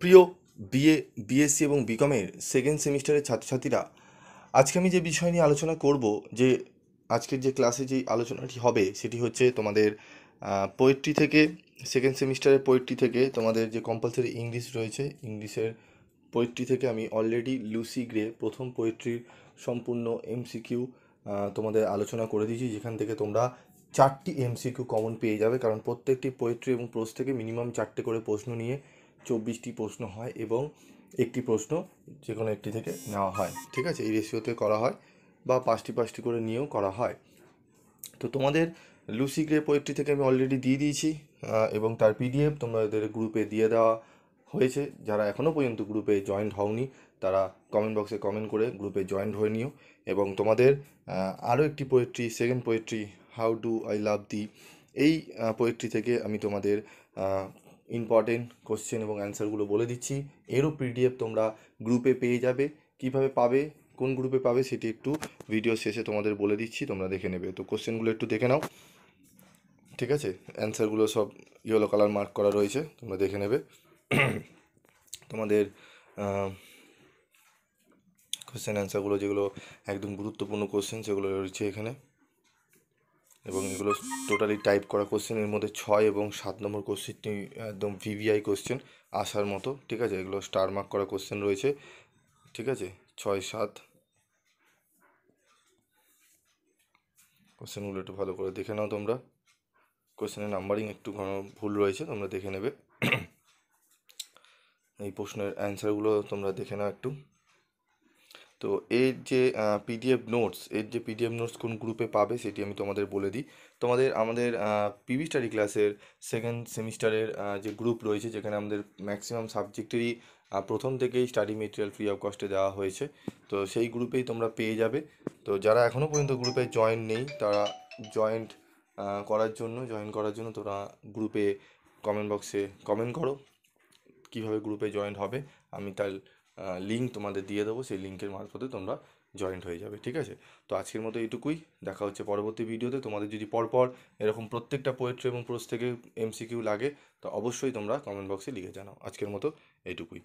প্রিয় বিএসসি এবং বিকমের সেকেন্ড সেমিস্টারের ছাত্রছাত্রীরা, আজকে আমি যে বিষয় নিয়ে আলোচনা করব, যে আজকের যে ক্লাসে যে আলোচনাটি হবে সেটি হচ্ছে তোমাদের পোয়েট্রি থেকে, সেকেন্ড সেমিস্টারের পোয়েট্রি থেকে তোমাদের যে কম্পালসারি ইংলিশ রয়েছে, ইংলিশের পোয়েট্রি থেকে আমি অলরেডি লুসি গ্রে প্রথম পোয়েট্রির সম্পূর্ণ এমসিকিউ তোমাদের আলোচনা করে দিয়েছি, যেখান থেকে তোমরা 4টি এমসিকিউ কমন পেয়ে যাবে। কারণ প্রত্যেকটি পোয়েট্রি এবং প্রোজ থেকে মিনিমাম 4টে করে প্রশ্ন নিয়ে 24টি প্রশ্ন হয় এবং একটি প্রশ্ন যে কোনো একটি থেকে নেওয়া হয়। ঠিক আছে, এই রেশিওতে করা হয় বা 5টি করে নিয়েও করা হয়। তো তোমাদের লুসি গ্রে পোয়েট্রি থেকে আমি অলরেডি দিয়ে দিয়েছি এবং তার পিডিএফ তোমাদের গ্রুপে দিয়ে দেওয়া হয়েছে। যারা এখনও পর্যন্ত গ্রুপে জয়েন্ট হওনি তারা কমেন্ট বক্সে কমেন্ট করে গ্রুপে জয়েন্ট হয়ে নিও। এবং তোমাদের আরও একটি poetry, second poetry how do I love thee, এই পোয়েট্রি থেকে আমি তোমাদের ইম্পর্টেন্ট কোশ্চেন এবং অ্যান্সারগুলো বলে দিচ্ছি। এরও পিডিএফ তোমরা গ্রুপে পেয়ে যাবে। কিভাবে পাবে, কোন গ্রুপে পাবে সেটি একটু ভিডিও শেষে তোমাদের বলে দিচ্ছি, তোমরা দেখে নেবে। তো কোশ্চেনগুলো একটু দেখে নাও, ঠিক আছে? অ্যান্সারগুলো সব ইয়েলো কালার মার্ক করা রয়েছে, তোমরা দেখে নেবে। তোমাদের কোশ্চেন অ্যান্সারগুলো যেগুলো একদম গুরুত্বপূর্ণ কোশ্চেন সেগুলো রয়েছে এখানে, এবং এগুলো টোটালি টাইপ করা কোশ্চেন। এর মধ্যে 6 এবং 7 নম্বর কোশ্চেনটি একদম ভিভিআই কোশ্চেন আসার মতো, ঠিক আছে? এগুলো স্টার মার্ক করা কোশ্চেন রয়েছে, ঠিক আছে? 6, 7 কোশ্চেনগুলো একটু ভালো করে দেখে নাও তোমরা। কোশ্চেনের নাম্বারিং একটু ভুল রয়েছে, তোমরা দেখে নেবে। এই প্রশ্নের অ্যান্সারগুলো তোমরা দেখে নাও একটু। তো এর যে পিডিএফ নোটস কোন গ্রুপে পাবে সেটি আমি তোমাদের বলে দিই। তোমাদের আমাদের পিভি স্টাডি ক্লাসের সেকেন্ড সেমিস্টারের যে গ্রুপ রয়েছে, যেখানে আমাদের ম্যাক্সিমাম সাবজেক্টেরই প্রথম থেকেই স্টাডি মেটেরিয়াল ফ্রি অফ কস্টে দেওয়া হয়েছে। তো সেই গ্রুপেই তোমরা পেয়ে যাবে। তো যারা এখনও পর্যন্ত গ্রুপে জয়েন নেই তারা জয়েন করার জন্য তোমরা গ্রুপে কমেন্ট বক্সে কমেন্ট করো। কীভাবে গ্রুপে জয়েন্ট হবে আমি তার লিঙ্ক তোমাদের দিয়ে দেবো, সেই লিঙ্কের মারফতে তোমরা জয়েন্ট হয়ে যাবে, ঠিক আছে? তো আজকের মতো এইটুকুই, দেখা হচ্ছে পরবর্তী ভিডিওতে। তোমাদের যদি পরপর এরকম প্রত্যেকটা পোয়েট্রি এবং প্রোজ থেকে এমসিকিউ লাগে তো অবশ্যই তোমরা কমেন্ট বক্সে লিখে জানাও। আজকের মতো এইটুকুই।